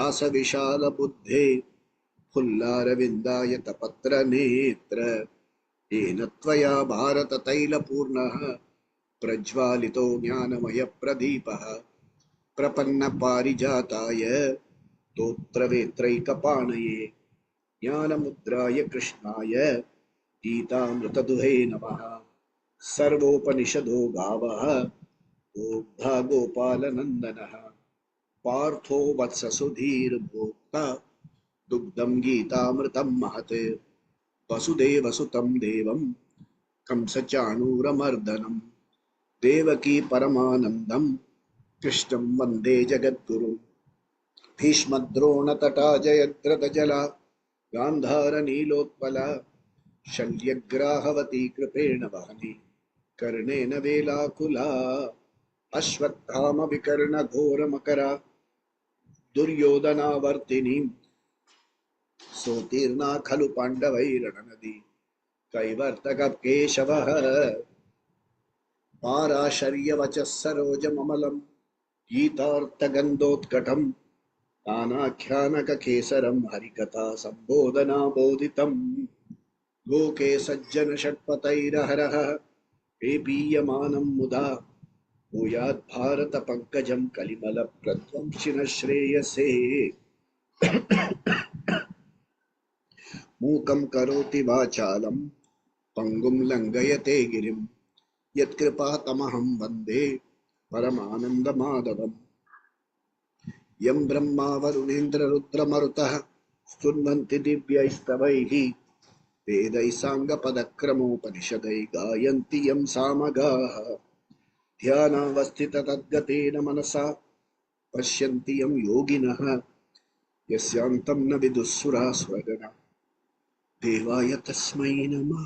व्यास विशाल बुद्धे फुल्लारविन्दायत पत्र नेत्र येन त्वया भारत तैलपूर्णः प्रज्वालितो ज्ञानमय प्रदीपः प्रपन्न पारिजाताय तोत्रवेत्रैकपाणये ज्ञानमुद्राय कृष्णाय गीतामृतदुहे नमः। सर्वोपनिषदो गावः दोग्धा गोपालनन्दनः पार्थो वत्ससुधीर्भोक्ता दुग्धं गीतामृतं महत् वसुदेवसुतं देवं कंसचाणूरमर्दनं देवकी परमानन्दं कृष्णं वन्दे जगद्गुरुं भीष्मद्रोणतटा जयद्रथजला गान्धारनीलोत्पला शल्यग्राहवती कृपेण वहनी कर्णेन वेलाकुला अश्वत्थामविकर्णघोरमकरा दुर्योधनावर्तिनी सोतीर्णा खलु पाण्डवैरणनदी कैवर्तककेशवः पाराशर्यवचः सरोजममलं गीतार्थगन्धोत्कटं नानाख्यानककेसरं हरिकथा सम्बोधनाबोधितं लोके सज्जन षट्पतैरहरः पेपीयमानं मुदा भूयात् भारत पंकजं कलिमल प्रध्वंसिन श्रेयसे मूकं करोति वाचालं पंगुं लंघयते गिरिं यत्कृपातमहं वन्दे परमानन्दमाधवम् यं ब्रह्मा वरुणेन्द्र रुद्रमरुतः स्तुन्वन्ति दिव्यैस्तवैः वेदैः साङ्गपदक्रमोपनिषदैः गायन्ति यं सामगाः ध्यानावस्थिततद्गतेन मनसा पश्यन्ति यं योगिनः यस्यान्तं न विदुःसुरासुरगणा देवाय तस्मै नमः।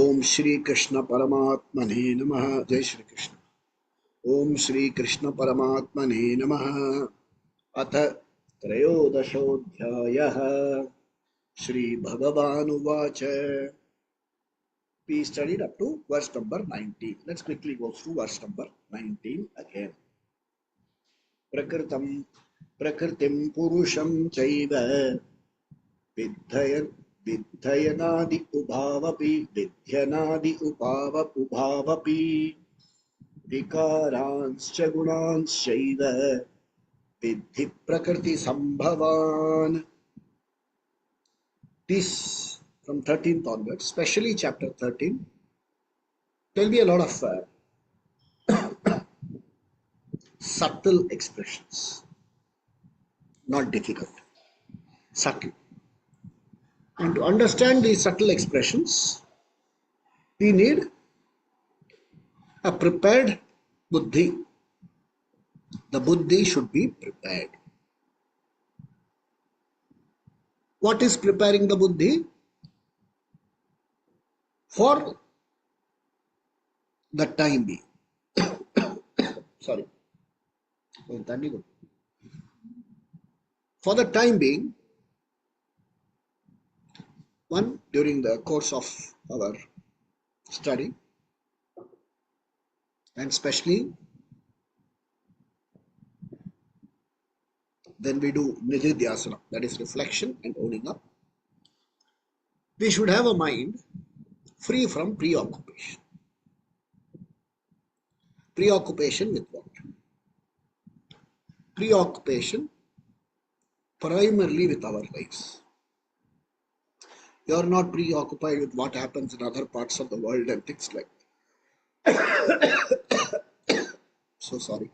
ओम श्री कृष्ण परमात्मने नमः। जय श्री कृष्ण। ओम श्री कृष्ण परमात्मने नमः। अथ त्रयोदशोऽध्यायः। Shri भगवानुवाच। We studied up to verse number 19. Let's quickly go through verse number 19 again. प्रकृतिं पुरुषं चैव विद्धयनादि उभावपि विकारांश्च गुणांश्चैव विद्धि प्रकृति संभवान्. This from 13th onwards, especially chapter 13, there will be a lot of subtle expressions, not difficult, subtle. And to understand these subtle expressions, we need a prepared buddhi. The buddhi should be prepared. What is preparing the buddhi? For the time being. Sorry. For the time being, one, during the course of our study, and especially then we do nididhyasana, that is reflection and owning up, we should have a mind free from preoccupation. Preoccupation with what? Preoccupation primarily with our lives. You are not preoccupied with what happens in other parts of the world and things like that. So sorry.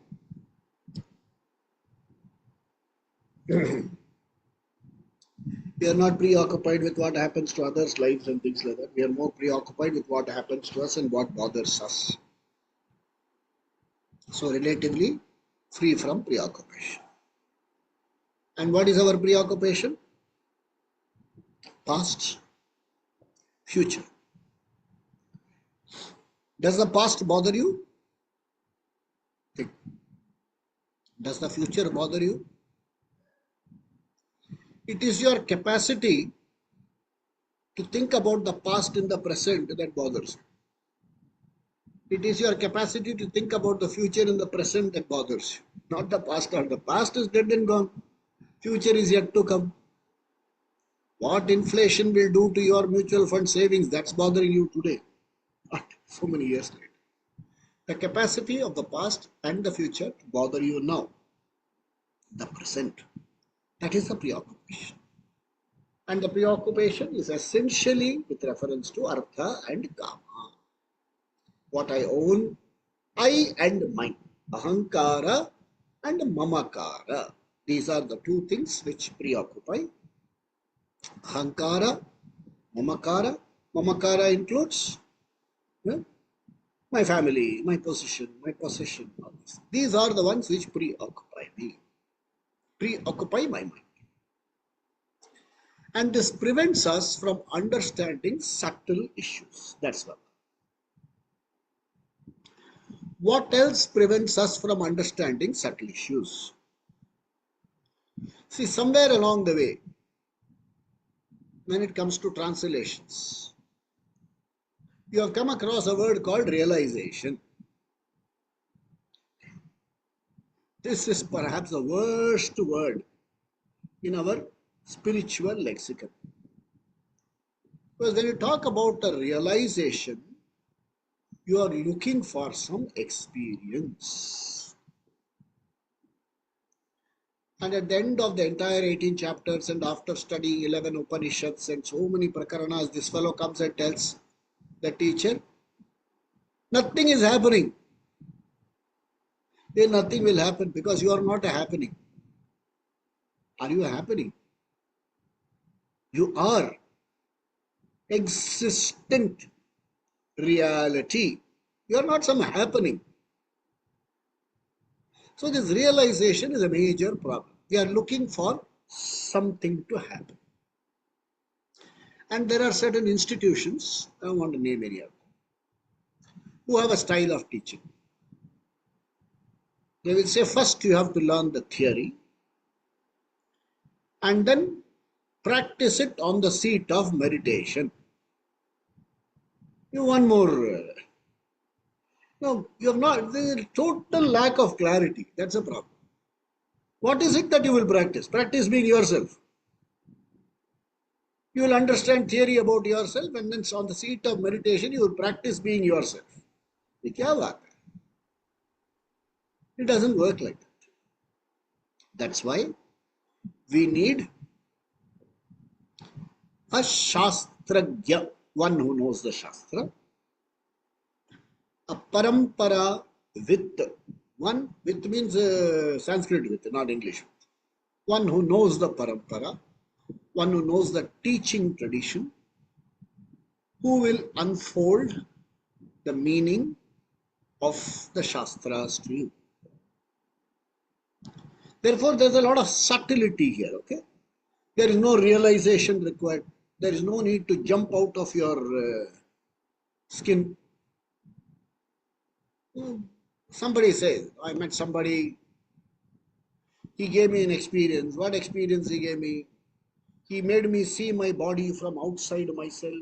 We are not preoccupied with what happens to others' lives and things like that. We are more preoccupied with what happens to us and what bothers us. So relatively free from preoccupation. And what is our preoccupation? Past, future. Does the past bother you? Think. Does the future bother you? It is your capacity to think about the past in the present that bothers you. It is your capacity to think about the future and the present that bothers you, not the past. Or the past is dead and gone. Future is yet to come. What inflation will do to your mutual fund savings, that's bothering you today, not so many years later. The capacity of the past and the future to bother you now, the present, that is the preoccupation. And the preoccupation is essentially with reference to artha and kama. What I own, I and mine, ahankara and mamakara. These are the two things which preoccupy. Ahankara, mamakara. Mamakara includes my family, my position, my possession. All this. These are the ones which preoccupy me, preoccupy my mind. And this prevents us from understanding subtle issues. That's one. What else prevents us from understanding subtle issues? See, somewhere along the way, when it comes to translations, you have come across a word called realization. This is perhaps the worst word in our spiritual lexicon. Because when you talk about a realization, you are looking for some experience. And at the end of the entire 18 chapters and after studying 11 Upanishads and so many prakaranas, this fellow comes and tells the teacher, nothing is happening. Then nothing will happen because you are not a happening. Are you a happening? You are existent reality. You are not some happening. So this realization is a major problem. We are looking for something to happen. And there are certain institutions, I don't want to name any of them, who have a style of teaching. They will say first you have to learn the theory and then practice it on the seat of meditation. You one more. No, you have not. There is total lack of clarity. That's a problem. What is it that you will practice? Practice being yourself. You will understand theory about yourself and then on the seat of meditation you will practice being yourself. It doesn't work like that. That's why we need a shastragya, one who knows the shastra, a parampara with, one with means Sanskrit with, not English. One who knows the parampara, one who knows the teaching tradition, who will unfold the meaning of the Shastras to you. Therefore, there's a lot of subtlety here, okay? There is no realization required. There is no need to jump out of your skin. Somebody says, I met somebody, he gave me an experience. What experience he gave me? He made me see my body from outside myself.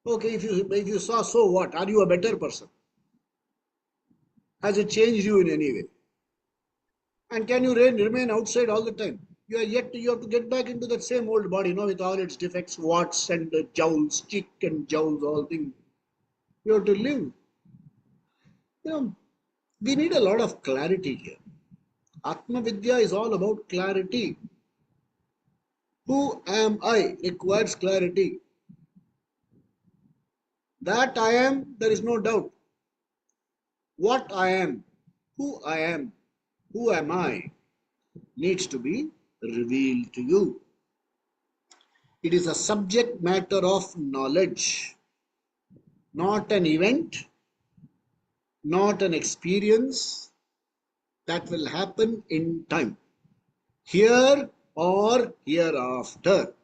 Okay, if you saw, so what? Are you a better person? Has it changed you in any way? And can you remain outside all the time? You have to get back into that same old body, with all its defects, warts and jowls, cheek and jowls, all things. You have to live. We need a lot of clarity here. Atma Vidya is all about clarity. Who am I requires clarity. That I am, there is no doubt. What I am, who am I, needs to be revealed to you. It is a subject matter of knowledge, not an event, not an experience that will happen in time, here or hereafter.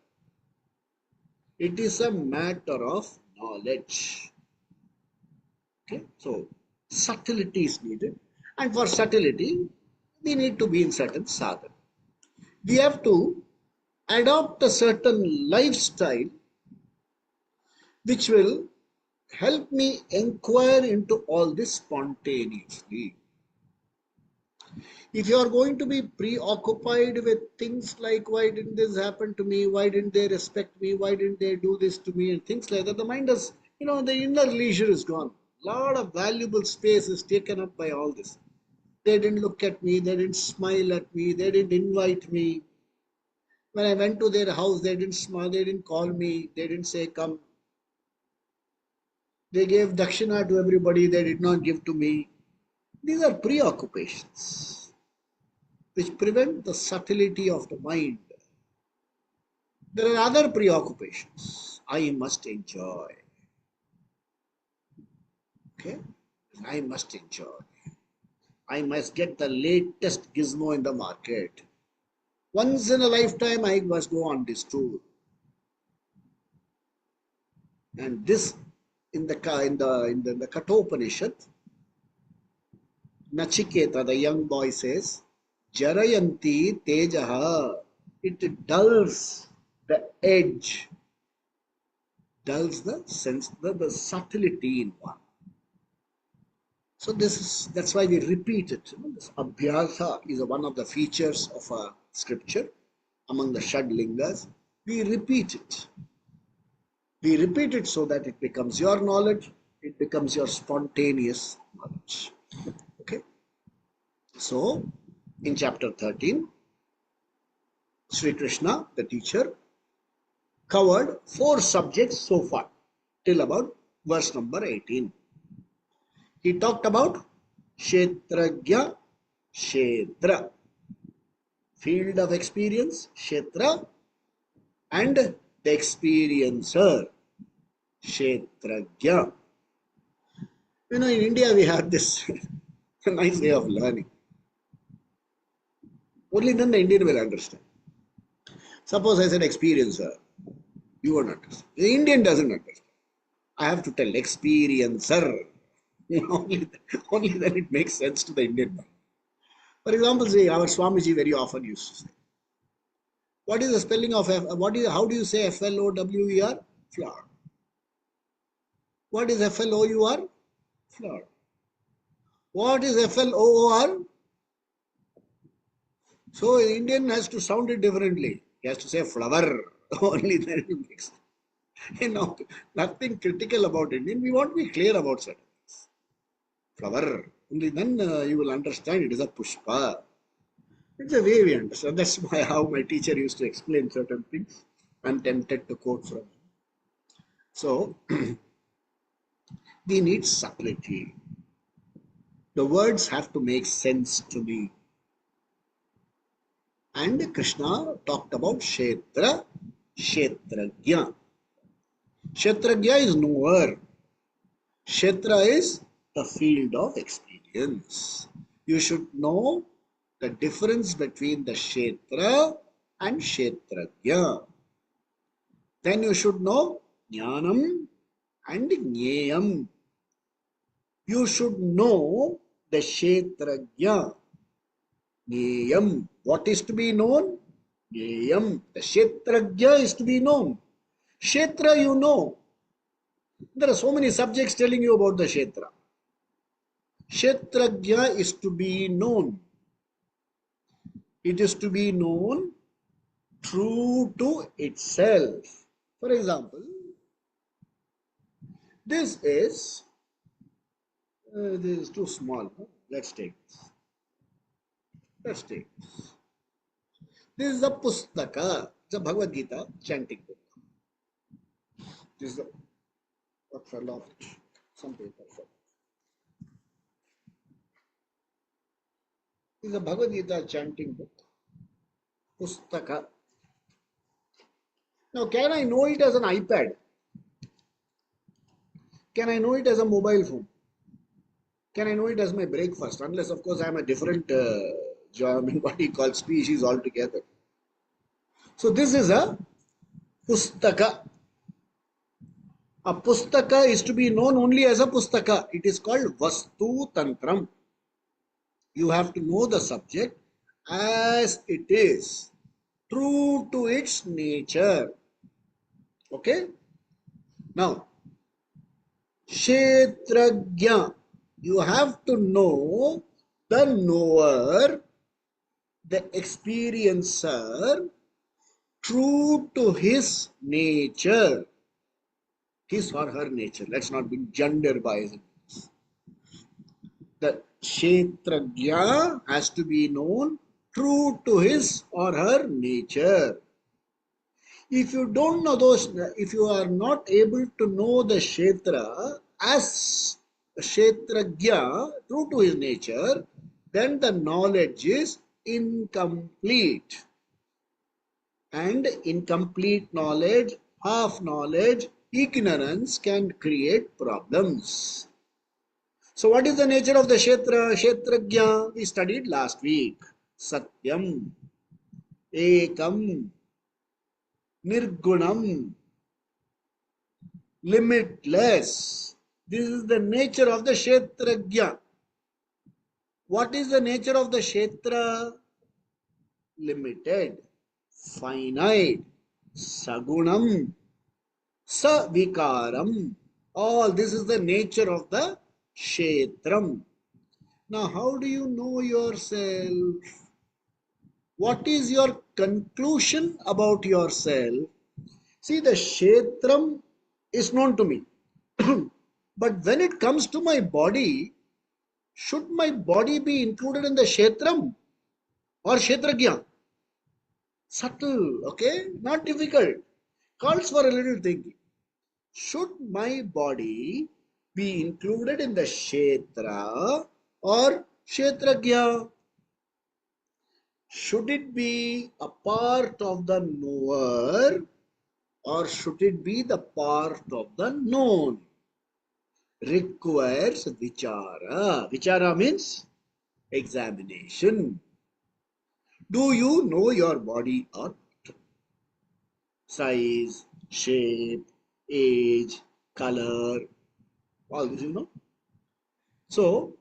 It is a matter of knowledge. Okay, so subtlety is needed, and for subtlety, we need to be in certain sadhana. We have to adopt a certain lifestyle which will Help me inquire into all this spontaneously. If you are going to be preoccupied with things like why didn't this happen to me, why didn't they respect me, why didn't they do this to me, and things like that, the mind is, the inner leisure is gone. A lot of valuable space is taken up by all this. They didn't look at me, they didn't smile at me, they didn't invite me. When I went to their house, they didn't smile, they didn't call me, they didn't say come. They gave dakshina to everybody, they did not give to me. These are preoccupations which prevent the subtlety of the mind. There are other preoccupations. I must enjoy. Okay? I must enjoy. I must get the latest gizmo in the market. Once in a lifetime, I must go on this tour. And this in the Kathopanishad, Nachiketa, the young boy says, Jarayanti Tejaha. It dulls the edge, dulls the sense, the subtlety in one. So that's why we repeat it. This abhyasa is one of the features of a scripture among the Shadlingas. We repeat it. We repeat it so that it becomes your knowledge, it becomes your spontaneous knowledge. Okay. So, in chapter 13, Sri Krishna, the teacher, covered 4 subjects so far, till about verse number 18. He talked about Kshetragya, Kshetra, field of experience, Kshetra, and the experiencer, Kshetragya. In India we have this nice way of learning. Only then the Indian will understand. Suppose I said experiencer, you won't understand. The Indian doesn't understand. I have to tell experiencer. Only then it makes sense to the Indian mind. For example, say our Swamiji very often used to say, what is the spelling of how do you say FLOWER? Flower. What is FLOUR? Flower. What is FLOOR? So the Indian has to sound it differently. He has to say flower. Only then it makes sense. Nothing critical about Indian. We want to be clear about certain things. Flower. Only then you will understand it is a pushpa. It's a way we understand. That's how my teacher used to explain certain things. I'm tempted to quote from him. So, we need subtlety. The words have to make sense to me. And Krishna talked about Kshetra, Kshetragya. Kshetragya is knower. Kshetra is the field of experience. You should know the difference between the Kshetra and Kshetragya. Then you should know Jnanam and Jneyam. You should know the Kshetragya. Jneyam. What is to be known? Jneyam. The Kshetragya is to be known. Kshetra you know. There are so many subjects telling you about the Kshetra. Kshetragya is to be known. It is to be known true to itself. For example, this is too small. Let's take this. Let's take this. This is a pustaka. It's a Bhagavad Gita chanting book. This is what fell off. Some paper fell. This is a Bhagavad Gita chanting book. Pustaka. Now, can I know it as an iPad? Can I know it as a mobile phone? Can I know it as my breakfast? Unless, of course, I am a different, what you call species altogether. So, this is a pustaka. A pustaka is to be known only as a pustaka. It is called Vastu Tantram. You have to know the subject as it is, true to its nature. Okay? Now, Kshetrajna. You have to know the knower, the experiencer, true to his nature, his or her nature. Let's not be gender biased. The Kshetrajna has to be known true to his or her nature. If you don't know those, if you are not able to know the Kshetra as Kshetrajna, true to his nature, then the knowledge is incomplete. And incomplete knowledge, half knowledge, ignorance can create problems. So what is the nature of the Kshetrajna? We studied last week. Satyam, Ekam, Nirgunam, limitless. This is the nature of the Kshetrajna. What is the nature of the Kshetra? Limited, finite, Sagunam, Savikaram. All this is the nature of the Kshetram. Now, how do you know yourself? What is your conclusion about yourself? See, the Kshetram is known to me. But when it comes to my body, should my body be included in the Kshetram or Kshetrajna? Subtle, okay? Not difficult. Calls for a little thinking. Should my body be included in the Kshetra or Kshetrajna? Should it be a part of the knower or should it be the part of the known? Requires vichara. Vichara means examination. Do you know your body or size, shape, age, color, all this you know? So,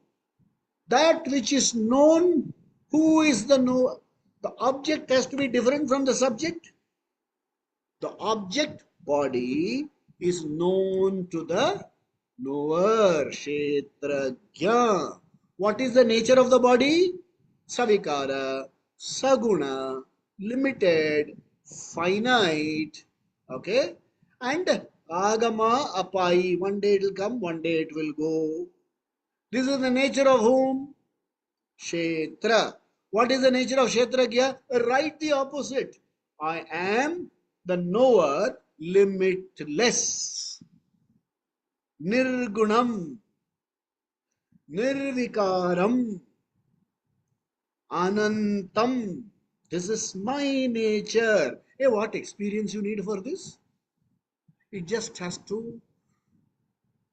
that which is known, who is the knower? The object has to be different from the subject. The object body is known to the knower, Kshetrajna. What is the nature of the body? Savikara, Saguna, limited, finite, okay? And Agama Apai, one day it will come, one day it will go. This is the nature of whom? Kshetra. What is the nature of Kshetrajna? Right the opposite. I am the knower, limitless. Nirgunam, Nirvikaram, Anantam. This is my nature. Hey, what experience you need for this? It just has to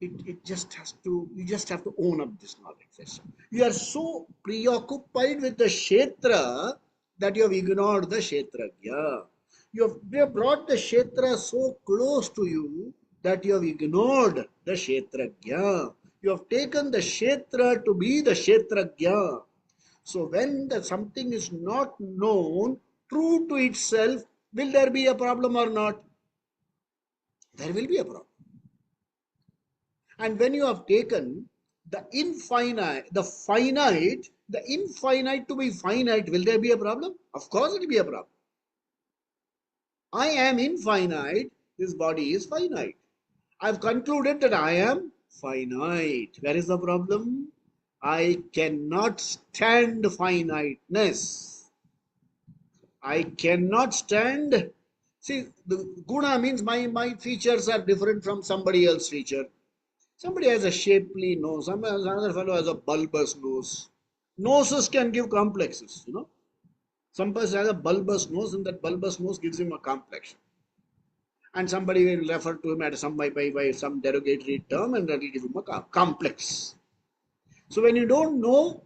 it just has to, you just have to own up this knowledge session. You are so preoccupied with the Kshetra that you have ignored the Kshetrajna. You have brought the Kshetra so close to you that you have ignored the Kshetrajna. You have taken the Kshetra to be the Kshetrajna. So when something is not known, true to itself, will there be a problem or not? There will be a problem. And when you have taken the infinite, the infinite to be finite, will there be a problem? Of course, it will be a problem. I am infinite, this body is finite. I've concluded that I am finite. Where is the problem? I cannot stand finiteness. I cannot stand. See, the guna means my features are different from somebody else's feature. Somebody has a shapely nose, another fellow has a bulbous nose. Noses can give complexes, you know. Some person has a bulbous nose, and that bulbous nose gives him a complexion. And somebody will refer to him at some by some derogatory term, and that will give him a complex. So when you don't know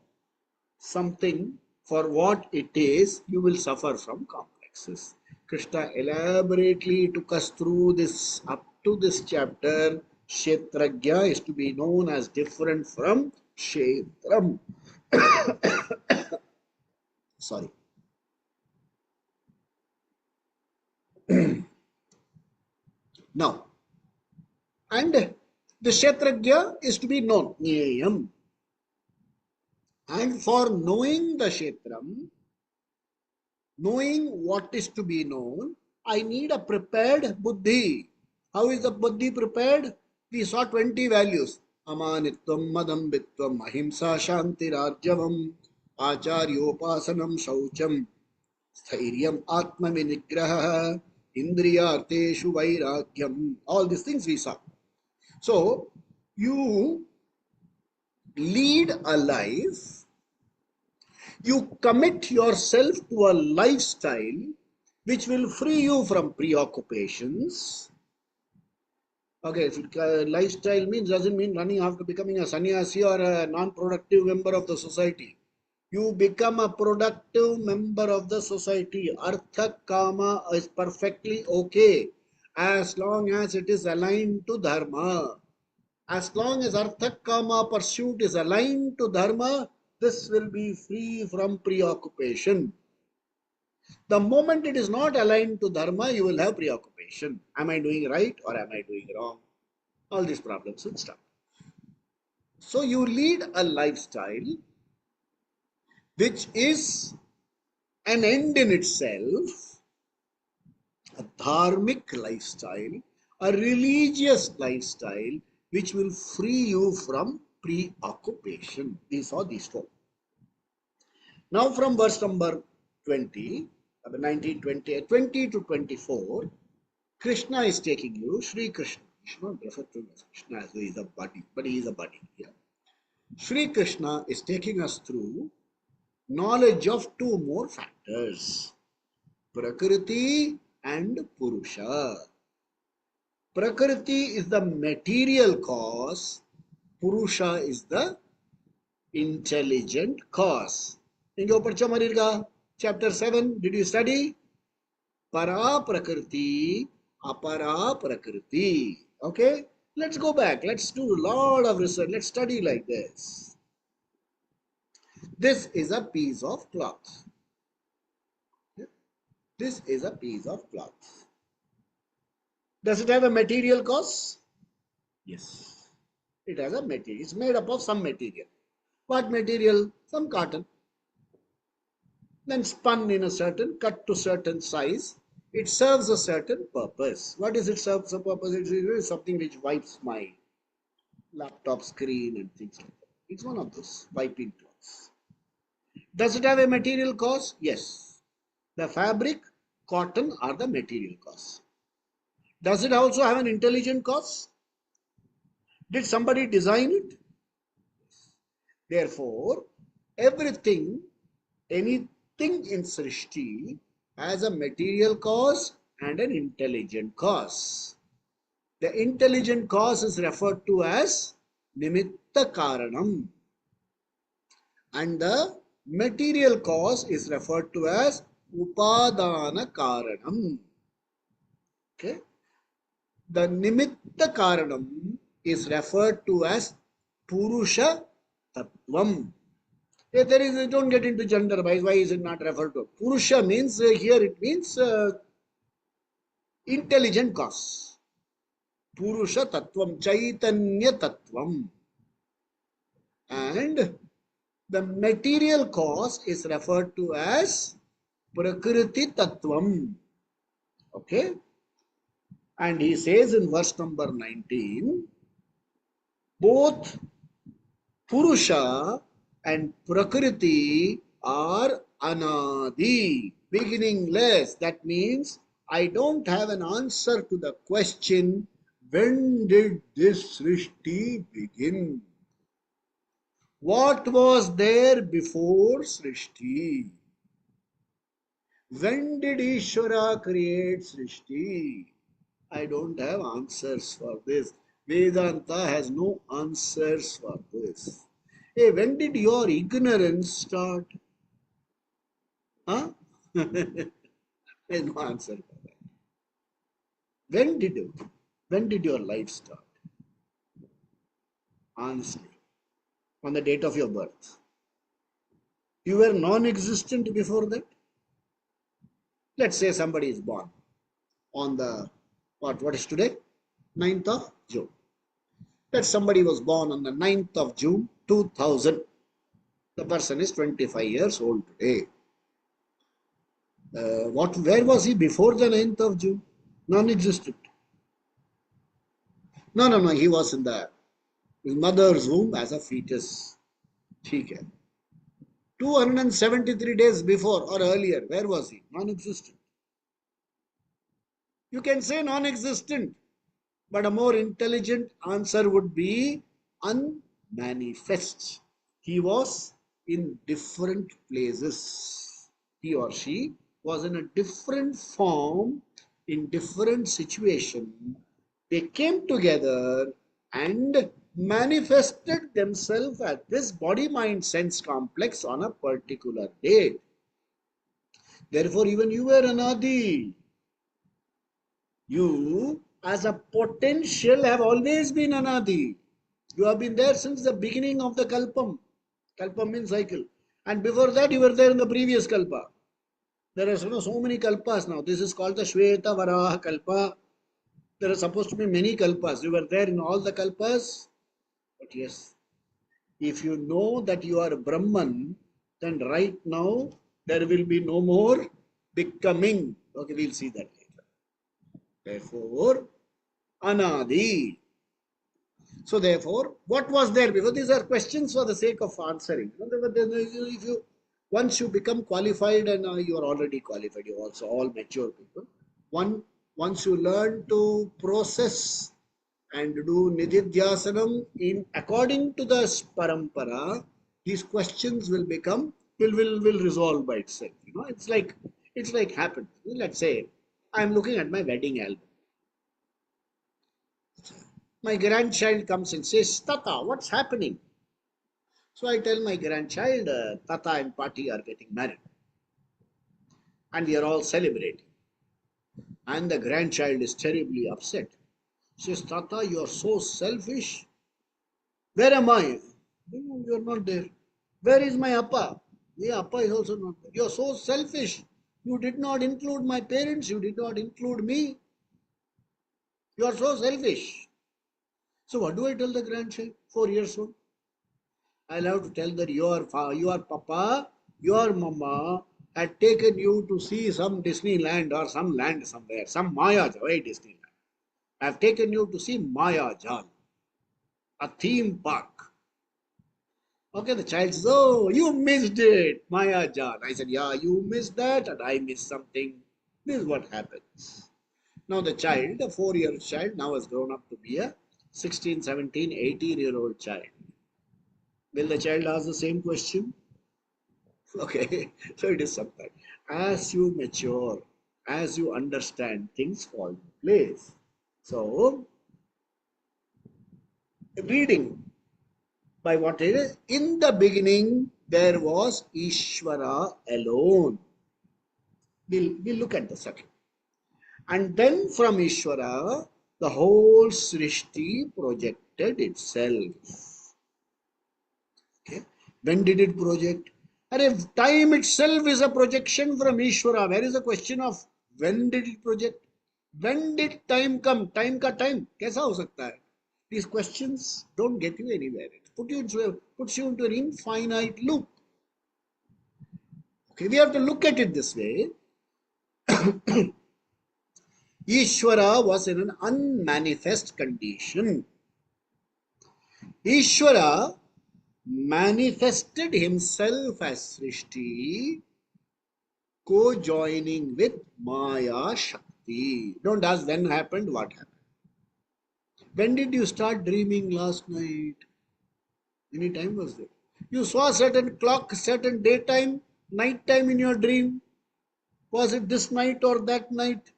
something for what it is, you will suffer from complexes. Krishna elaborately took us through this up to this chapter. Kshetrajna is to be known as different from Kshetram. Sorry. Now, and The Kshetrajna is to be known, Nyayam. And for knowing the Kshetram, knowing what is to be known, I need a prepared buddhi. How is the buddhi prepared? We saw 20 values. Amanitvam, madambitvam, ahimsa, shantirarjavam, acharyopasanam, shaucham, स्थैर्यम आत्म विनिग्रह indriyarteshu vairagyam. All these things we saw. So you lead a life, you commit yourself to a lifestyle which will free you from preoccupations. Okay, lifestyle means doesn't mean running after becoming a sannyasi or a non-productive member of the society. You become a productive member of the society. Artha Kama is perfectly okay as long as it is aligned to Dharma. As long as Artha Kama pursuit is aligned to Dharma, this will be free from preoccupation. The moment it is not aligned to Dharma, you will have preoccupation. Am I doing right or am I doing wrong? All these problems will start. So you lead a lifestyle which is an end in itself, a dharmic lifestyle, a religious lifestyle which will free you from preoccupation. We saw these four. Now from verse number 20, 19, 20, 20 to 24, Krishna is taking you, Sri Krishna. You should not refer to Krishna as though he is a body, but he is a body here. Sri Krishna is taking us through knowledge of two more factors, Prakriti and Purusha. Prakriti is the material cause, Purusha is the intelligent cause. Chapter 7, did you study? Para Prakriti, Apara Prakriti. Okay, let's go back. Let's do a lot of research. Let's study like this. This is a piece of cloth. This is a piece of cloth. Does it have a material cause? Yes. It has a material. It's made up of some material. What material? Some cotton. Then spun in a certain, cut to certain size. It serves a certain purpose. What is it serves a purpose? It is something which wipes my laptop screen and things like that. It's one of those wiping cloths. Does it have a material cause? Yes. The fabric, cotton are the material cause. Does it also have an intelligent cause? Did somebody design it? Therefore, everything, anything in Srishti has a material cause and an intelligent cause. The intelligent cause is referred to as Nimitta Karanam, and the material cause is referred to as Upadana Karanam. Okay? The Nimitta Karanam is referred to as Purusha Tattvam. There is, don't get into gender wise, why is it not referred to? Purusha means, here it means intelligent cause. Purusha Tattvam, Chaitanya Tattvam. And the material cause is referred to as Prakriti Tattvam. Okay? And he says in verse number 19, both Purusha and Prakriti are Anadi, beginningless. That means I don't have an answer to the question, when did this Srishti begin? What was there before Srishti? When did Ishvara create Srishti? I don't have answers for this. Vedanta has no answers for this. Hey, when did your ignorance start? Huh? There's no answer for that. When did your life start? Honestly, on the date of your birth. You were non-existent before that? Let's say somebody is born on the, what is today? 9th of June. that somebody was born on the 9th of June 2000. The person is 25 years old today. Where was he before the 9th of June? Non-existent. No. He was in his mother's womb as a fetus. ठीक है. 273 days before or earlier, where was he? Non-existent. You can say non-existent, but a more intelligent answer would be unmanifest. He was in different places. He or she was in a different form, in different situation. They came together and manifested themselves at this body mind sense complex on a particular date. Therefore, even you were anadi. You, as a potential, have always been anadi. You have been there since the beginning of the kalpam. Kalpam means cycle. And before that, you were there in the previous kalpa. There are so many kalpas now. This is called the Shweta Varaha Kalpa. There are supposed to be many kalpas. You were there in all the kalpas. But yes, if you know that you are Brahman, then right now there will be no more becoming. Okay, we'll see that later. Therefore, Anadi. So therefore, what was there before? These are questions for the sake of answering. If you once you become qualified, and you are already qualified, you are also all mature people. Once you learn to process and do nididhyasanam in according to the parampara, these questions will resolve by itself. It's like happened. Let's say I'm looking at my wedding album. My grandchild comes and says, Tata, what's happening? So I tell my grandchild, Tata and Pati are getting married. And we are all celebrating. And the grandchild is terribly upset. Says, Tata, you are so selfish. Where am I? No, you are not there. Where is my Appa? Yeah, Appa is also not there. You are so selfish. You did not include my parents. You did not include me. You are so selfish. So what do I tell the grandchild? 4 years old. I'll have to tell that your papa, your mama had taken you to see some Disneyland or some land somewhere, some Maya Disneyland. I've taken you to see Maya Jal, a theme park. Okay, the child says, oh, you missed it, Maya Jal. I said, yeah, you missed that and I missed something. This is what happens. Now the child, a 4-year child, now has grown up to be a 16, 17, 18-year-old child. Will the child ask the same question? Okay, so it is something. As you mature, as you understand, things fall in place. So, reading by what it is, in the beginning there was Ishvara alone. We'll look at the second. And then from Ishvara, the whole Srishti projected itself. Okay. When did it project? And time itself is a projection from Ishvara. Where is the question of when did it project? When did time come? Time ka time. Kaisa ho sakta hai? These questions don't get you anywhere. It puts you into an infinite loop. Okay, we have to look at it this way. Ishvara was in an unmanifest condition. Ishvara manifested himself as Srishti, co-joining with Maya Shakti. Don't ask when happened, what happened. When did you start dreaming last night? Any time was there? You saw certain clock, certain daytime, night time in your dream. Was it this night or that night?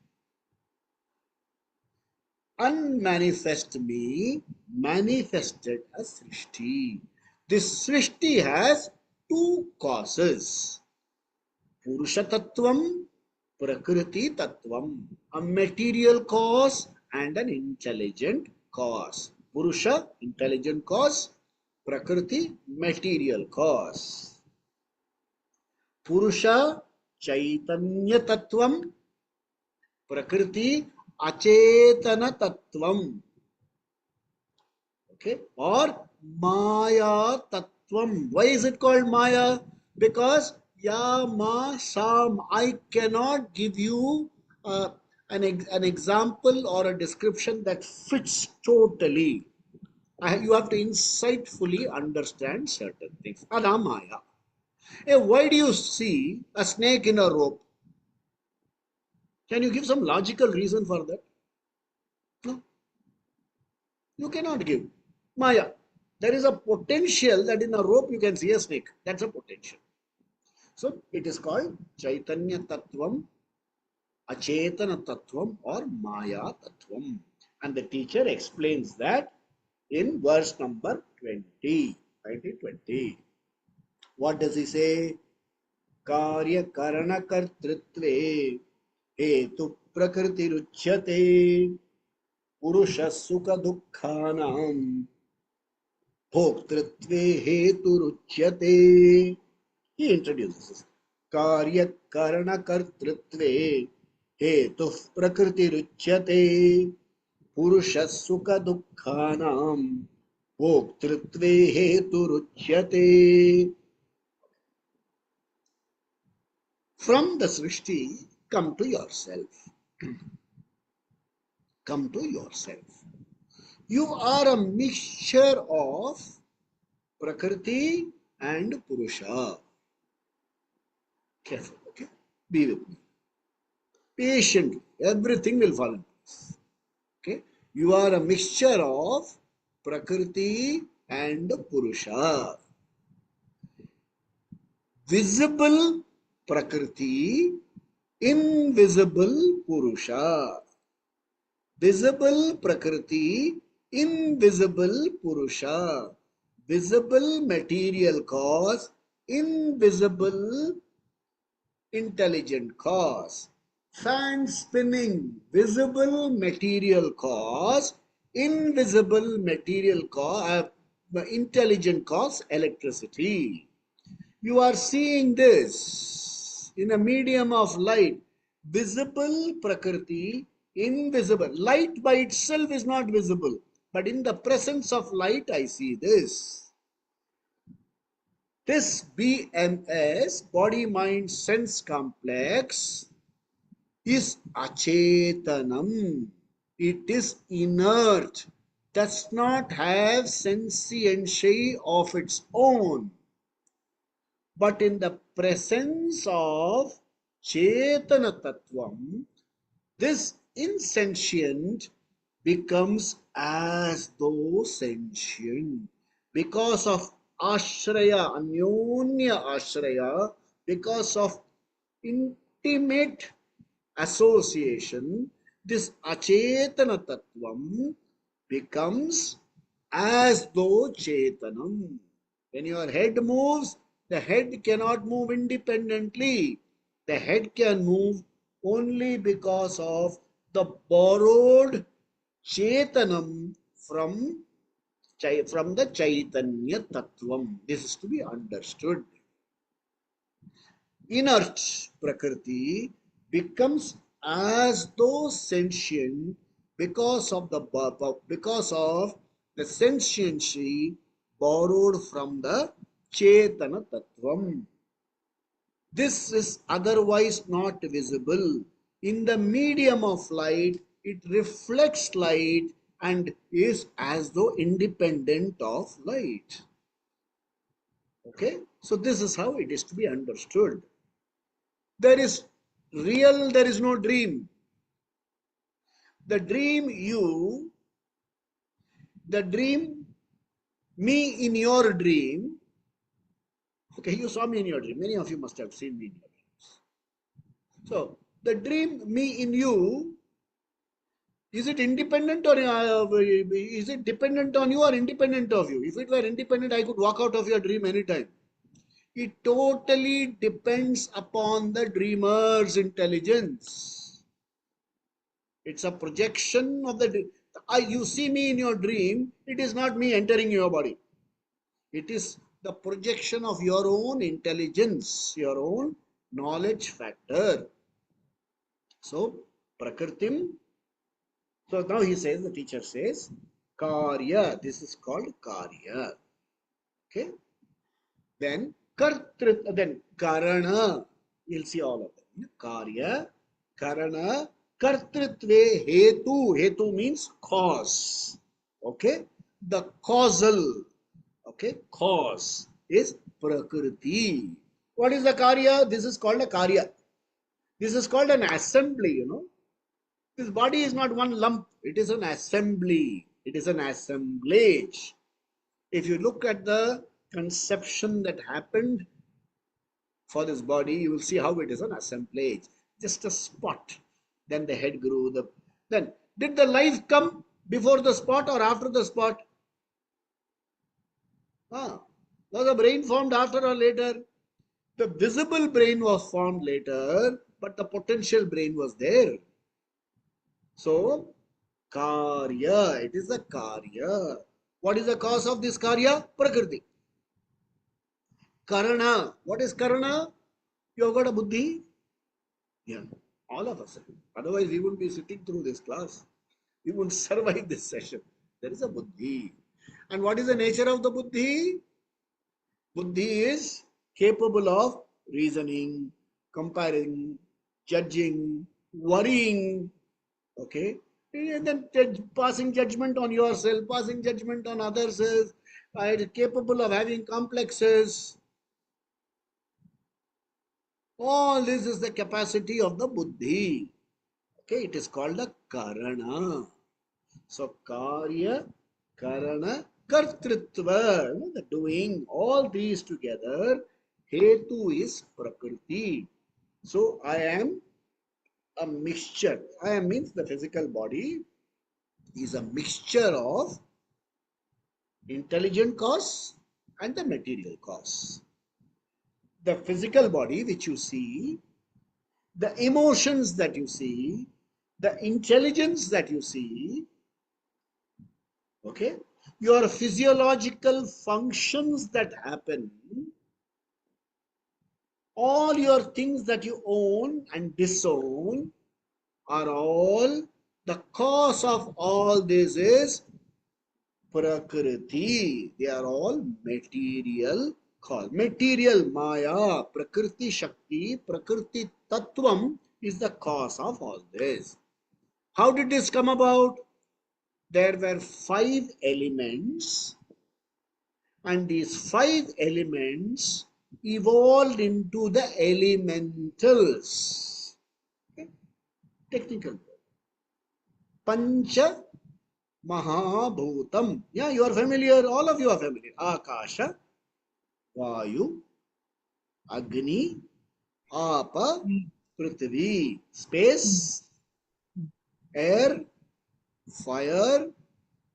Unmanifest me manifested as Srishti. This Srishti has two causes. Purusha Tattvam, Prakriti Tattvam. A material cause and an intelligent cause. Purusha, intelligent cause. Prakriti, material cause. Purusha, Chaitanya Tattvam. Prakriti, Achetana Tattvam. Okay, or Maya Tattvam. Why is it called Maya? Because Ya Ma Sam. I cannot give you an example or a description that fits totally. You have to insightfully understand certain things. Anamaya. Hey, why do you see a snake in a rope? Can you give some logical reason for that? No, you cannot give. Maya. There is a potential that in a rope you can see a snake. That's a potential. So it is called Chaitanya Tattvam, Achetana Tattvam, or Maya Tattvam. And the teacher explains that in verse number 20. 20. What does he say? कार्य करण कर्तृत्वे हेतु प्रकृति रुच्यते पुरुष सुख दुःखानां भोक्तृत्वे हेतु रुच्यते. He introduces कार्य करण कर्तृत्वे हेतु प्रकृति रुच्यते पुरुष सुख दुःखानां भोक्तृत्वे हेतु रुच्यते. From the Srishti, come to yourself. Come to yourself. You are a mixture of Prakriti and Purusha. Careful, okay? Be with me. Patiently, everything will fall in place. Okay? You are a mixture of Prakriti and Purusha. Visible Prakriti, invisible Purusha. Visible Prakriti, invisible Purusha. Visible material cause, invisible intelligent cause. Fan spinning, visible material cause, invisible material cause, intelligent cause, electricity. You are seeing this in a medium of light. Visible Prakriti, invisible. Light by itself is not visible, but in the presence of light, I see this. This BMS, body mind sense complex, is achetanam. It is inert, does not have sentiency of its own. But in the presence of Chetana Tattvam, this insentient becomes as though sentient. Because of Ashraya, Anyonya Ashraya, because of intimate association, this Achetana Tattvam becomes as though Chetanam. When your head moves, the head cannot move independently. The head can move only because of the borrowed Chetanam from the Chaitanya Tattvam. This is to be understood. Inert Prakriti becomes as though sentient because of the sentiency borrowed from the Chetana Tattvam. This is otherwise not visible. In the medium of light, it reflects light and is as though independent of light. Okay, so this is how it is to be understood. There is real, there is no dream. The dream you, the dream me in your dream. Okay, you saw me in your dream. Many of you must have seen me in your dreams. So, the dream me in you, is it independent or is it dependent on you or independent of you? If it were independent, I could walk out of your dream anytime. It totally depends upon the dreamer's intelligence. It's a projection of the. You see me in your dream, it is not me entering your body. It is the projection of your own intelligence, your own knowledge factor. So, Prakritim. So now he says, the teacher says, Karya, this is called Karya. Okay. Then Kartrit, then Karana, you'll see all of them. Karya, Karana, Kartritve, Hetu. Hetu means cause. Okay. The causal, okay, cause is Prakriti. What is the Karya? This is called a Karya. This is called an assembly, This body is not one lump, it is an assembly, it is an assemblage. If you look at the conception that happened for this body, you will see how it is an assemblage. Just a spot. Then the head grew. Then, did the life come before the spot or after the spot? Was the brain formed after or later? The visible brain was formed later, but the potential brain was there. So, Karya, it is a Karya. What is the cause of this Karya? Prakriti. Karana, what is Karana? You have got a buddhi? Yeah, all of us. Otherwise, we wouldn't be sitting through this class. We wouldn't survive this session. There is a buddhi. And what is the nature of the buddhi? Buddhi is capable of reasoning, comparing, judging, worrying, okay? And then passing judgment on yourself, passing judgment on others, capable of having complexes. All this is the capacity of the buddhi. Okay, it is called a karana. So karya, karana, kartritva, the doing, all these together, hetu is prakriti. So I am a mixture. I am means the physical body is a mixture of intelligent cause and the material cause. The physical body which you see, the emotions that you see, the intelligence that you see, okay, your physiological functions that happen, all your things that you own and disown are all, the cause of all this is Prakriti. They are all material cause. Material Maya, Prakriti Shakti, Prakriti Tattvam is the cause of all this. How did this come about? There were 5 elements, and these 5 elements evolved into the elementals. Okay? Technical. Pancha Mahabhutam. Yeah, you are familiar. All of you are familiar. Akasha, Vayu, Agni, Apa, Prithvi. Space, air, fire,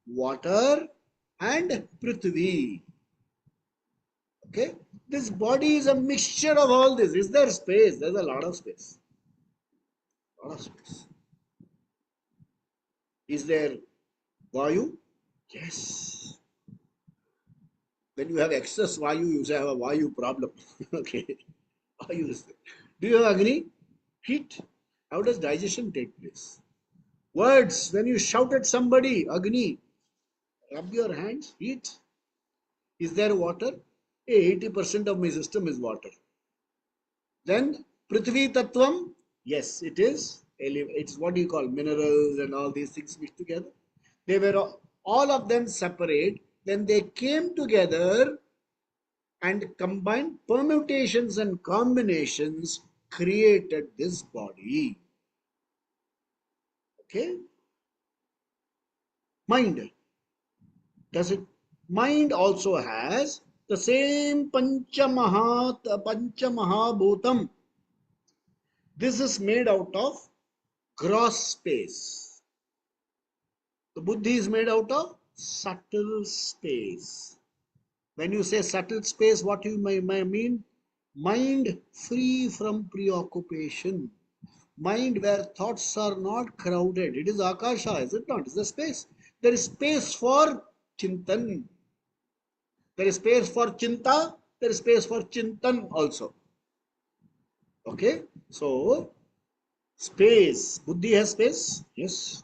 water, and Prithvi. Okay? This body is a mixture of all this. Is there space? There's a lot of space. A lot of space. Is there Vayu? Yes. When you have excess Vayu, you say have a Vayu problem. Okay. Vayu is there. Do you have Agni? Heat. How does digestion take place? Words. When you shout at somebody, Agni, rub your hands, heat. Is there water? Hey, 80% of my system is water. Then Prithvi Tattvam, yes, it is. It's what you call minerals and all these things mixed together. They were all of them separate. Then they came together and combined permutations and combinations created this body. Okay? Mind. Does it? Mind also has the same Panchamahabhutam. This is made out of gross space. The buddhi is made out of subtle space. When you say subtle space, what you may mean? Mind free from preoccupation. Mind where thoughts are not crowded. It is Akasha, is it not? It's the space. There is space for Chintan. There is space for Chinta. There is space for Chintan also. Okay? So, space. Buddhi has space? Yes.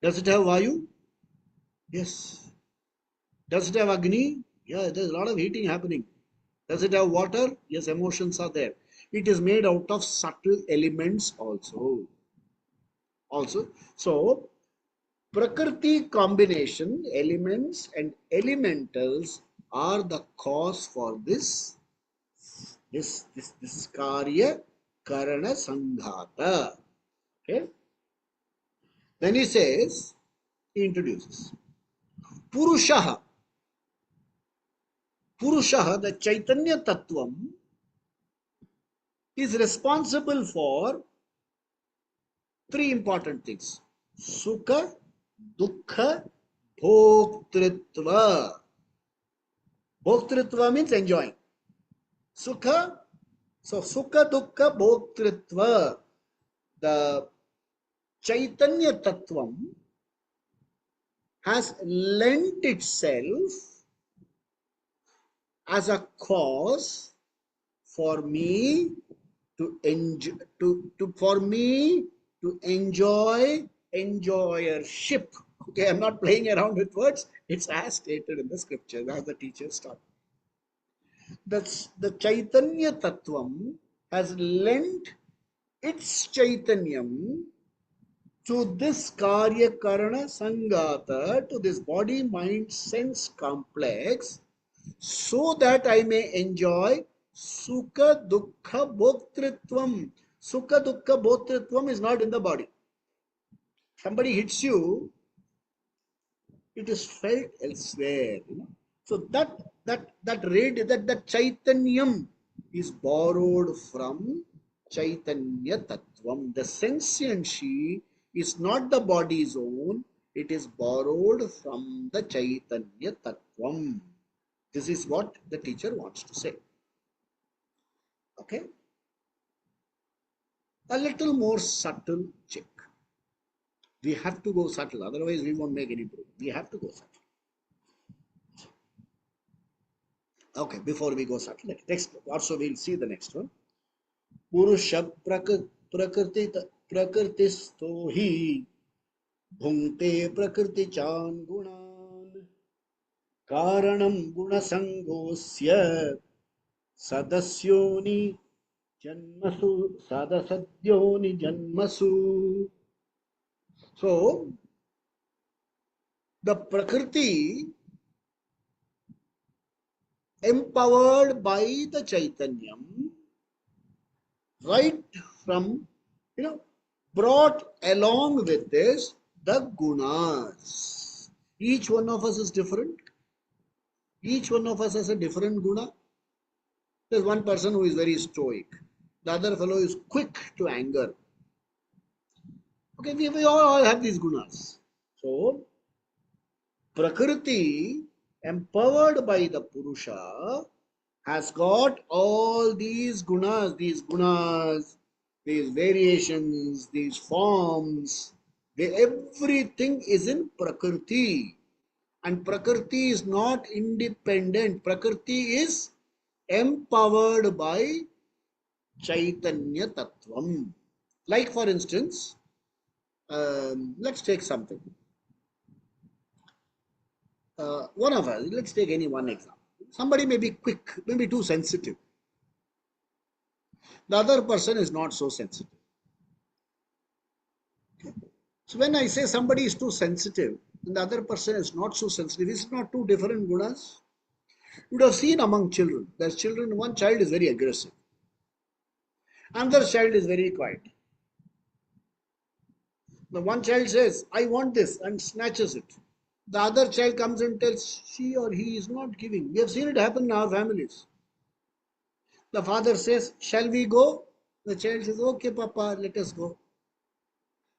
Does it have Vayu? Yes. Does it have Agni? Yeah, there's a lot of heating happening. Does it have water? Yes, emotions are there. It is made out of subtle elements also. So Prakriti combination, elements and elementals are the cause for this karya karana sanghata. Okay. Then he introduces Purushaha. Purushaha, the Chaitanya Tattvam, is responsible for three important things: Sukha, Dukkha, Bhoktritva. Bhoktritva means enjoying. Sukha, so Sukha, Dukkha, Bhoktritva. The Chaitanya Tattvam has lent itself as a cause for me to enjoy, for me to enjoy enjoyership. Okay, I'm not playing around with words. It's as stated in the scripture, as the teachers taught. The Chaitanya Tattvam has lent its Chaitanyam to this Karya Karana Sangata, to this body mind sense complex, so that I may enjoy Sukha Dukkha Bhoktritvam. Sukha Dukkha Bhoktritvam is not in the body. Somebody hits you, it is felt elsewhere. So that Chaitanyam is borrowed from Chaitanya Tattvam. The sentient she is not the body's own, it is borrowed from the Chaitanya Tattvam. This is what the teacher wants to say. Okay? A little more subtle check. We have to go subtle, otherwise we won't make any proof. We have to go subtle. Okay, before we go subtle, next also we'll see the next one. Purusha prakrististo hi bhungte prakriti chan gunan karanam gunasangosya sadasyoni janmasu. So the Prakriti, empowered by the Chaitanyam, right from, brought along with this the gunas. Each one of us is different. Each one of us has a different guna. There's one person who is very stoic. The other fellow is quick to anger. Okay, we all have these gunas. So, Prakriti, empowered by the Purusha, has got all these gunas, these variations, these forms. Everything is in Prakriti. And Prakriti is not independent. Prakriti is empowered by Chaitanya Tattvam. Like for instance, let's take something. One of us, let's take any one example. Somebody may be quick, maybe too sensitive. The other person is not so sensitive. So when I say somebody is too sensitive and the other person is not so sensitive, is it not two different gunas? You would have seen among children. There's children, one child is very aggressive. Another child is very quiet. The one child says, I want this, and snatches it. The other child comes and tells she or he is not giving. We have seen it happen in our families. The father says, shall we go? The child says, okay, Papa, let us go.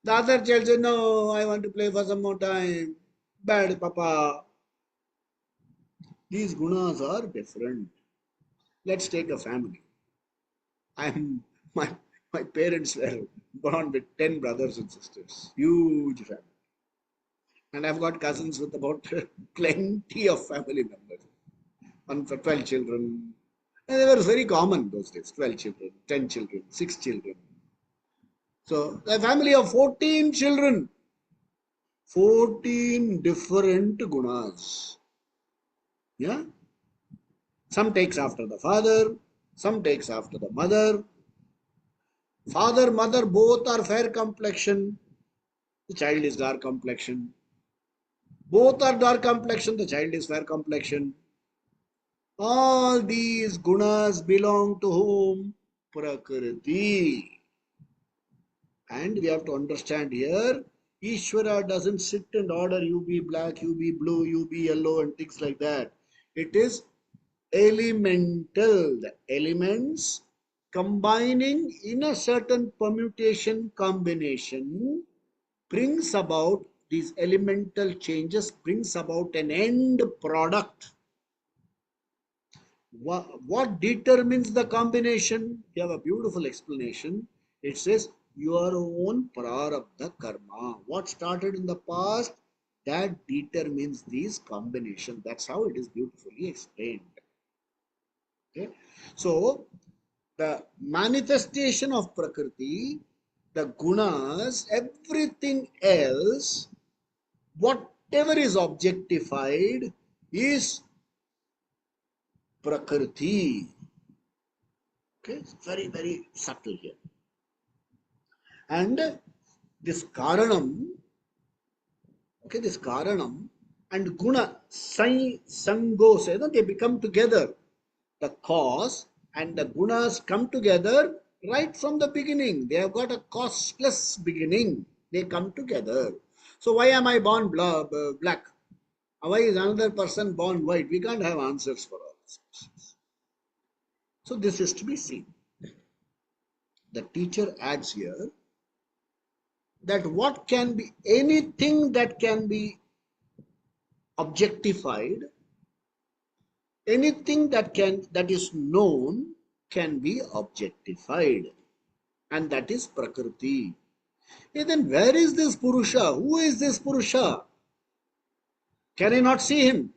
The other child says, no, I want to play for some more time. Bad, Papa. These gunas are different. Let's take a family. I'm my my parents were born with 10 brothers and sisters. Huge family. And I've got cousins with about plenty of family members. One for 12 children. And they were very common those days. 12 children, 10 children, 6 children. So a family of 14 children. 14 different gunas. Yeah? Some takes after the father, some takes after the mother. Father, mother, both are fair complexion. The child is dark complexion. Both are dark complexion. The child is fair complexion. All these gunas belong to whom? Prakriti. And we have to understand here, Ishvara doesn't sit and order you be black, you be blue, you be yellow and things like that. It is elemental. The elements combining in a certain permutation combination brings about these elemental changes, brings about an end product. What determines the combination? You have a beautiful explanation. It says your own prarabdha karma. What started in the past, that determines this combination. That's how it is beautifully explained. Okay. So the manifestation of Prakriti, the gunas, everything else, whatever is objectified is Prakriti. Okay, it's very, very subtle here. And this Karanam, okay, this Karanam and Guna, Sai, Sango, say that they become together. The cause and the gunas come together right from the beginning. They have got a causeless beginning. They come together. So why am I born black? Why is another person born white? We can't have answers for all these questions. So this is to be seen. The teacher adds here that what can be anything that can be objectified, anything that is known can be objectified, and that is Prakriti. Hey, then where is this Purusha? Who is this Purusha? Can I not see him?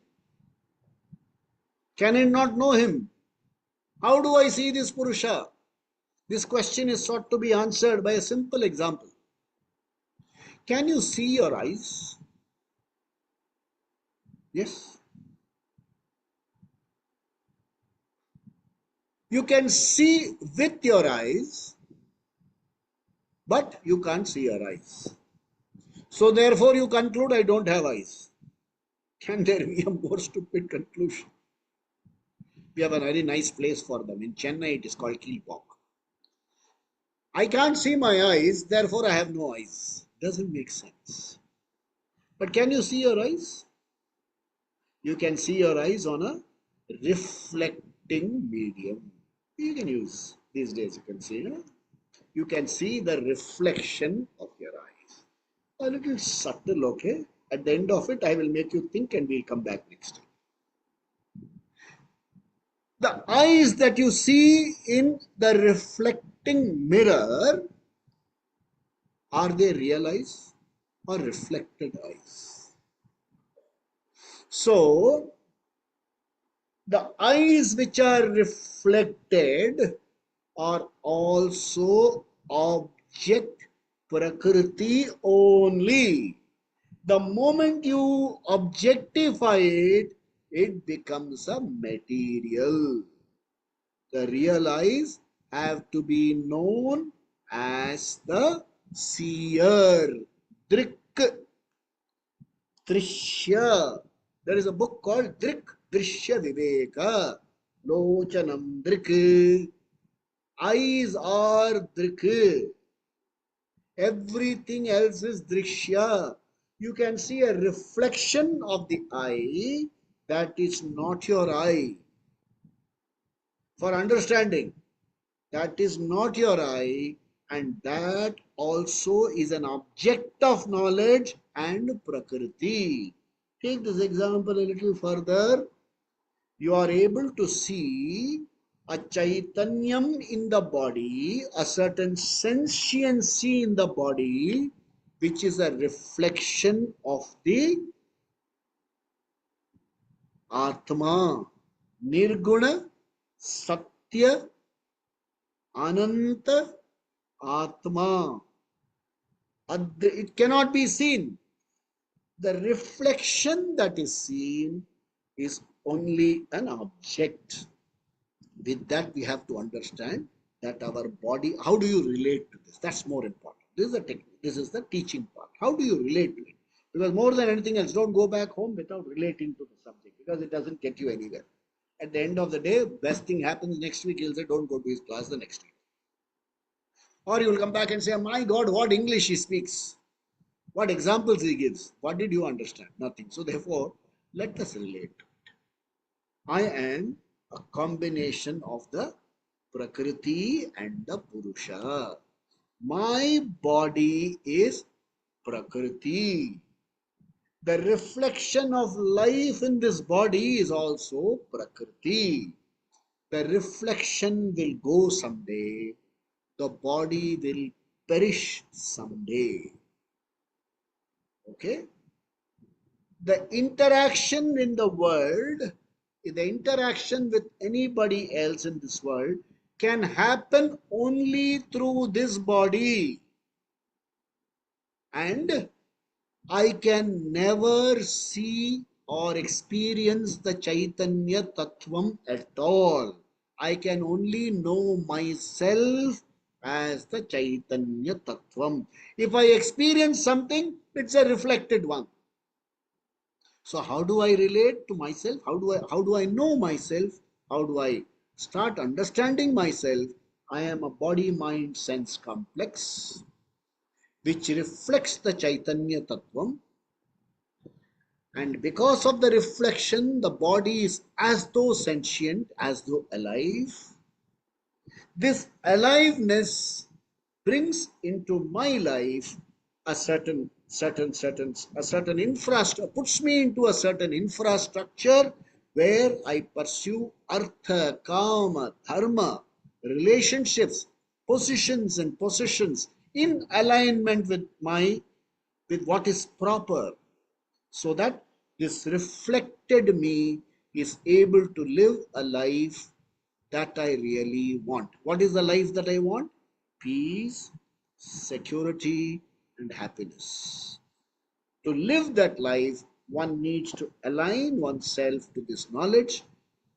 Can I not know him? How do I see this Purusha? This question is sought to be answered by a simple example. Can you see your eyes? Yes. You can see with your eyes, but you can't see your eyes. So therefore you conclude I don't have eyes. Can there be a more stupid conclusion? We have a very nice place for them. In Chennai it is called Kilpok. I can't see my eyes, therefore I have no eyes. Doesn't make sense. But can you see your eyes? You can see your eyes on a reflecting medium. You can use these days, you can see. You can see the reflection of your eyes. A little subtle, okay? At the end of it, I will make you think and we'll come back next time. The eyes that you see in the reflecting mirror, are they real eyes or reflected eyes? So, the eyes which are reflected are also object Prakriti only. The moment you objectify it, it becomes a material. The real eyes have to be known as the seer, Drik, Drishya. There is a book called Drik, Drishya Viveka, Lochanam Drik. Eyes are Drik. Everything else is Drishya. You can see a reflection of the eye that is not your eye. For understanding, that is not your eye, and that also is an object of knowledge and Prakriti. Take this example a little further. You are able to see a chaitanyam in the body, a certain sentiency in the body, which is a reflection of the Atma, Nirguna, Satya, Ananta, Atma. It cannot be seen. The reflection that is seen is only an object. With that, we have to understand that our body, how do you relate to this? That's more important. This is the technique. This is the teaching part. How do you relate to it? Because more than anything else, don't go back home without relating to the subject, because it doesn't get you anywhere. At the end of the day, best thing happens next week, he'll say, don't go to his class the next week. Or you will come back and say, my God, what English he speaks. What examples he gives. What did you understand? Nothing. So therefore, let us relate. I am a combination of the Prakriti and the Purusha. My body is Prakriti. The reflection of life in this body is also Prakriti. The reflection will go someday. The body will perish someday. Okay? The interaction in the world, the interaction with anybody else in this world can happen only through this body. And I can never see or experience the Chaitanya Tattvam at all. I can only know myself as the Chaitanya Tattvam. If I experience something, it's a reflected one. So how do I relate to myself? How do I know myself? How do I start understanding myself? I am a body mind sense complex which reflects the Chaitanya Tattvam, and because of the reflection the body is as though sentient, as though alive. This aliveness brings into my life a certain infrastructure, puts me into a certain infrastructure where I pursue artha, kama, dharma, relationships, positions and possessions in alignment with what is proper, so that this reflected me is able to live a life that I really want. What is the life that I want? Peace, security, and happiness. To live that life, one needs to align oneself to this knowledge.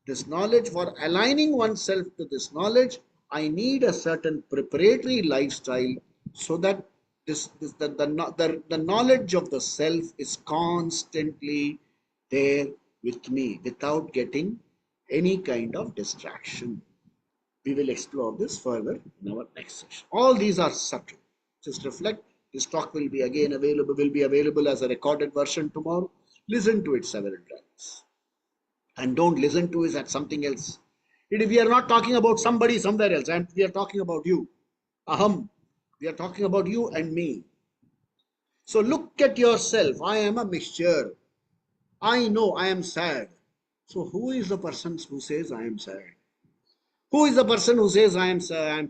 This knowledge, for aligning oneself to this knowledge, I need a certain preparatory lifestyle, so that the knowledge of the self is constantly there with me without getting any kind of distraction. We will explore this further in our next session. All these are subtle. Just reflect. This talk will be available as a recorded version tomorrow. Listen to it several times. And don't listen to it at something else. We are not talking about somebody somewhere else, and we are talking about you. Aham. We are talking about you and me. So look at yourself. I am a mixture. I know I am sad. So who is the person who says I am sad? Who is the person who says I am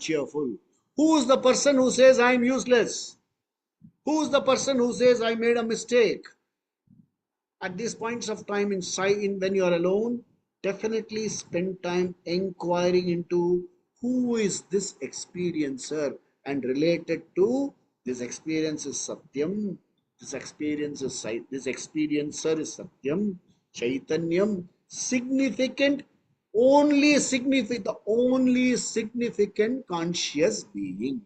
cheerful? Who is the person who says I am useless? Who is the person who says I made a mistake? At these points of time when you are alone, definitely spend time inquiring into who is this experiencer, and related to this experience is Satyam, this experiencer is Satyam, Chaitanyam, significant, the only significant conscious being.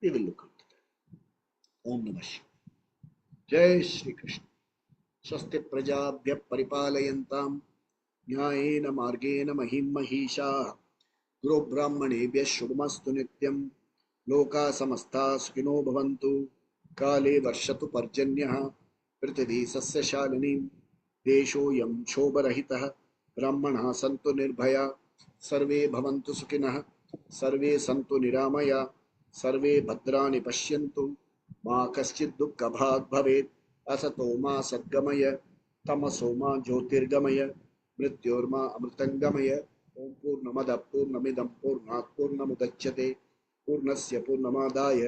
We will look into that. Om Namah Shivaya. Jai Shri Krishna. स्वस्ति प्रजाभ्यः परिपालयन्तां न्यायेन मार्गेण महिं महिषाः गुरुब्राह्मणेभ्यः शुभमस्तु नित्यं लोकाः समस्ताः सुखिनो भवन्तु काले वर्षतु पर्जन्यः पृथिवी सस्यशालिनी देशोऽयं क्षोभरहितः ब्राह्मणाः सन्तु निर्भया सर्वे भवन्तु सुखिनः सर्वे सन्तु निरामया सर्वे भद्राणि पश्यन्तु मा कश्चित् दुःखभाग् भवेत् असतो मा सद्गमय तमसो मा ज्योतिर्गमय मृत्योर्मा अमृतंगमय। ओम पूर्णमदः पूर्णमिदं पूर्णात् पूर्णमुदच्यते पूर्णस्य पूर्णमादाय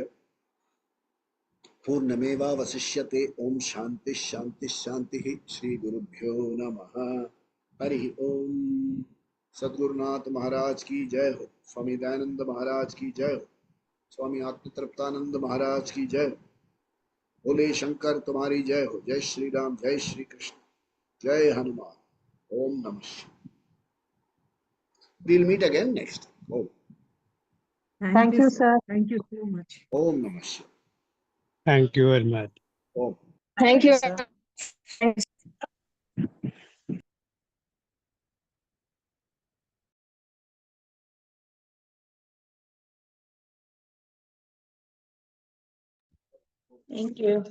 पूर्णमेवावशिष्यते। ओम शांति शांति शांति। श्री गुरुभ्यो नमः। हरि ओम। सद्गुरुनाथ महाराज की जय हो। स्वामी दयानंद महाराज की जय हो। स्वामी आत्मतृप्तानंद महाराज की जय हो। बोले शंकर तुम्हारी जय हो। जय श्री राम, जय श्री कृष्ण, जय हनुमान। ओम नमः शिवाय। We'll meet again next. Om. Thank you, sir. Thank you so much. Om Namah Shivaya. Thank you very much. Om. Thank you, sir. Thank you.